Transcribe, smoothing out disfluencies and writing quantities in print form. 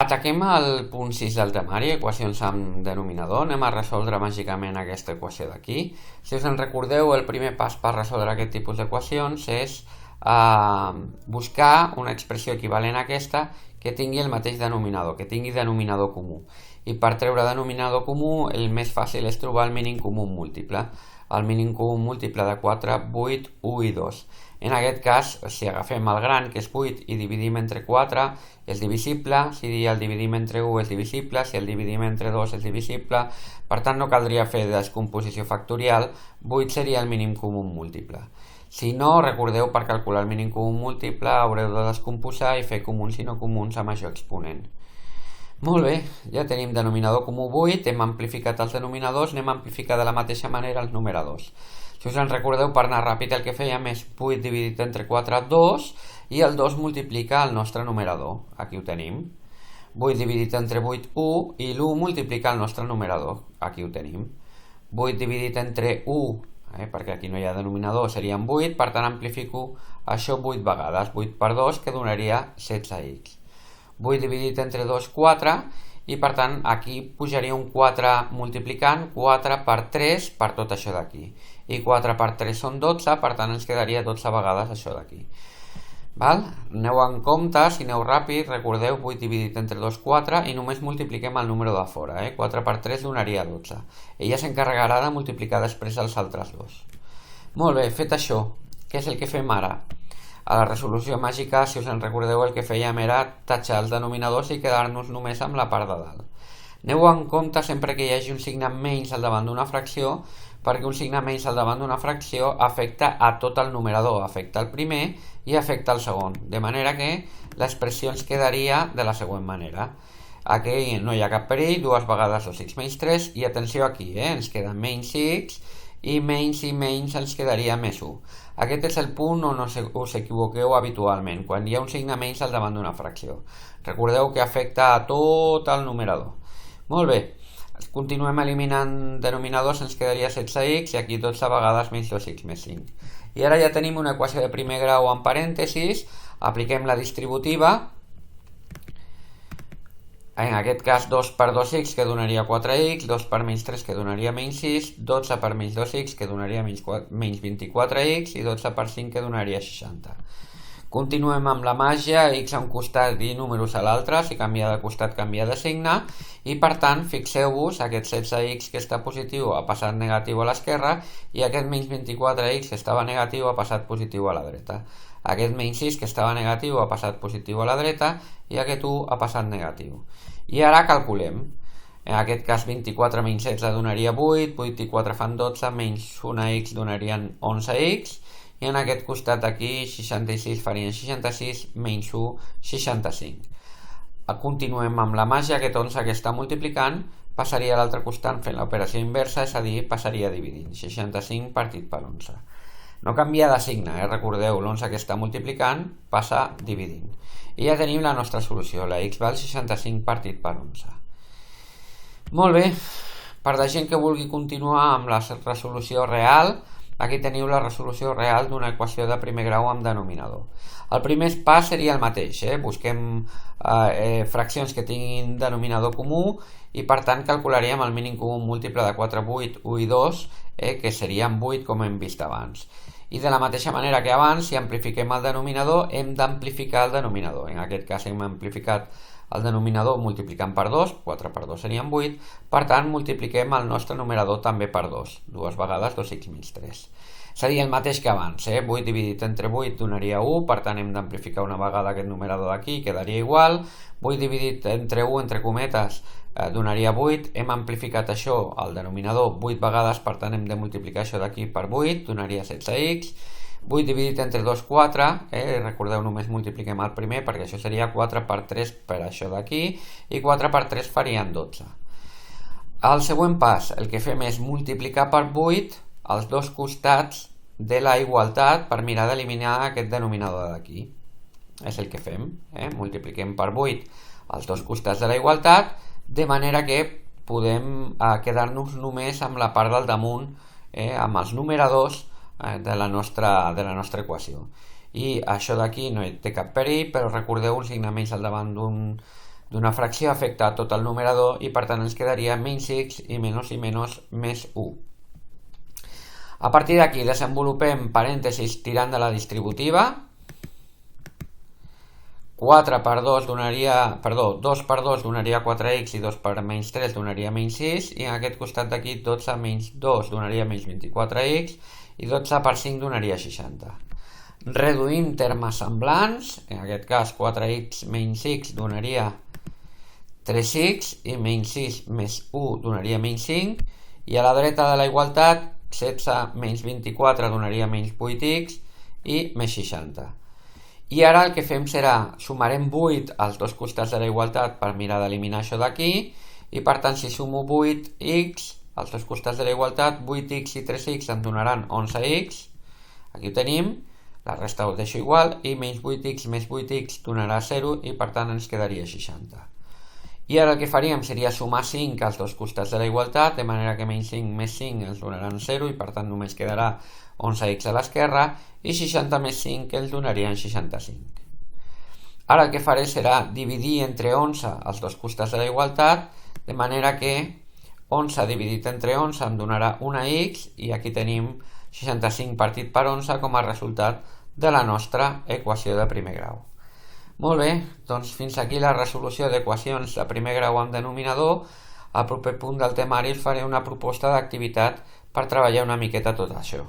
Ataquem al punt 6 del temari, equacions amb denominador. Anem a resoldre màgicament aquesta equació d'aquí. Si us en recordeu, el primer pas per resoldre aquest tipus d'equacions és buscar una expressió equivalent a aquesta que tingui el mateix denominador, que tingui denominador comú. I per treure denominador comú, el més fàcil és trobar el mínim comú múltiple. El mínim comú múltiple de 4, 8, 1 i 2. En aquest cas, si agafem el gran, que és 8, i dividim entre 4, és divisible. Si el dividim entre 1 és divisible. Si el dividim entre 2 és divisible. Per tant, no caldria fer descomposició factorial. 8 seria el mínim comú múltiple. Si no, recordeu, per calcular el mínim comú múltiple haureu de descomposar i fer comuns i no comuns a major exponent. Molt bé, ja tenim denominador comú 8, hem amplificat els denominadors, anem a amplificar de la mateixa manera els numeradors. Si us en recordeu, per anar ràpid el que fèiem és 8 dividit entre 4, 2, i el 2 multiplica el nostre numerador. Aquí ho tenim. 8 dividit entre 8, 1, i l'1 multiplica el nostre numerador. Aquí ho tenim. 8 dividit entre 1, perquè aquí no hi ha denominador, serien 8, per tant amplifico això 8 vegades. 8 per 2, que donaria 16x. 8 dividit entre 2, 4, i per tant aquí pujaria un 4 multiplicant, 4 per 3 per tot això d'aquí. I 4 per 3 són 12, per tant ens quedaria 12 vegades això d'aquí. Aneu en compte, si aneu ràpid, recordeu 8 dividit entre 2, 4, i només multipliquem el número de fora. 4 per 3 donaria 12. Ella s'encarregarà de multiplicar després els altres dos. Molt bé, fet això, què és el que fem ara? A la resolució màgica, si us en recordeu, el que fèiem era tatxar els denominadors i quedar-nos només amb la part de dalt. Aneu en compte sempre que hi hagi un signe menys al davant d'una fracció, perquè un signe menys al davant d'una fracció afecta a tot el numerador, afecta el primer i afecta el segon, de manera que l'expressió ens quedaria de la següent manera. Aquí no hi ha cap perill, 2 vegades 2x menys 3, i atenció aquí, ens queda menys x, i menys ens quedaria més 1. Aquest és el punt on us equivoqueu habitualment, quan hi ha un signe menys al davant d'una fracció. Recordeu que afecta a tot el numerador. Molt bé, continuem eliminant denominadors, ens quedaria 16x, i aquí 12 vegades menys 2x més 5. I ara ja tenim una equació de primer grau en parèntesis, apliquem la distributiva. En aquest cas 2 per 2x, que donaria 4x, 2 per menys 3, que donaria menys 6, 12 per menys 2x, que donaria menys 24x, i 12 per 5, que donaria 60. Continuem amb la màgia, x a un costat i números a l'altre, si canvia de costat canvia de signe, i per tant fixeu-vos, aquest 16x que està positiu ha passat negatiu a l'esquerra, i aquest menys 24x que estava negatiu ha passat positiu a la dreta. Aquest menys 6 que estava negatiu ha passat positiu a la dreta, i aquest 1 ha passat negatiu. I ara calculem. En aquest cas 24 menys 16 donaria 8, 8 i 4 fan 12, menys 1x donarien 11x, i en aquest costat aquí 66 farien 66, menys 1, 65. Continuem amb la màgia, aquest 11 que està multiplicant passaria a l'altre costat fent l'operació inversa, és a dir, passaria dividint. 65 partit per 11. No canvia de signe, recordeu, l'11 que està multiplicant passa dividint. I ja tenim la nostra solució, la x val 65 partit per 11. Molt bé, per la gent que vulgui continuar amb la resolució real, aquí teniu la resolució real d'una equació de primer grau amb denominador. El primer pas seria el mateix, busquem fraccions que tinguin denominador comú, i per tant calcularíem el mínim comú múltiple de 4, 8, 1 i 2, que serien 8 com hem vist abans. I de la mateixa manera que abans, si amplifiquem el denominador, hem d'amplificar el denominador. En aquest cas hem amplificat el denominador multiplicant per 2, 4 per 2 serien 8, per tant multipliquem el nostre numerador també per 2, dues vegades 2x menys 3. Seria el mateix que abans, 8 dividit entre 8 donaria 1, per tant hem d'amplificar una vegada aquest numerador d'aquí, quedaria igual. 8 dividit entre 1, entre cometes, donaria 8, hem amplificat això, el denominador, 8 vegades, per tant hem de multiplicar això d'aquí per 8, donaria 16x. 8 dividit entre 2, 4, recordeu, només multipliquem el primer, perquè això seria 4 per 3 per això d'aquí, i 4 per 3 farien 12. El següent pas, el que fem és multiplicar per 8 els dos costats de la igualtat per mirar d'eliminar aquest denominador d'aquí. És el que fem, multipliquem per 8 els dos costats de la igualtat, de manera que podem quedar-nos només amb la part del damunt, amb els numeradors de la nostra equació. I això d'aquí no té cap perill, però recordeu, un signe menys al davant d'un d'una fracció afecta tot el numerador i per tant ens quedaria menys x i menys més 1. A partir d'aquí desenvolupem parèntesis tirant de la distributiva. 2 per 2 donaria 4x i 2 per menys 3 donaria menys 6 i en aquest costat d'aquí 12 menys 2 donaria menys 24x i 12 per 5 donaria 60. Reduïm termes semblants, en aquest cas 4x menys x donaria 3x i menys 6 més 1 donaria menys 5 i a la dreta de la igualtat 16 menys 24 donaria menys 8x i més 60. I ara el que fem serà, sumarem 8 als dos costats de la igualtat per mirar d'eliminar això d'aquí i per tant si sumo 8x als dos costats de la igualtat, 8x i 3x em donaran 11x, aquí ho tenim, la resta ho deixo igual i menys 8x més 8x donarà 0 i per tant ens quedaria 60. I ara el que faríem seria sumar 5 als dos costats de la igualtat, de manera que menys 5 més 5 ens donaran 0 i per tant només quedarà 11x a l'esquerra i 60 més 5 ens donarien 65. Ara el que faré serà dividir entre 11 els dos costats de la igualtat, de manera que 11 dividit entre 11 em donarà una x i aquí tenim 65 partit per 11 com a resultat de la nostra equació de primer grau. Molt bé, doncs fins aquí la resolució d'equacions de primer grau amb denominador. Al proper punt del temari us faré una proposta d'activitat per treballar una miqueta tot això.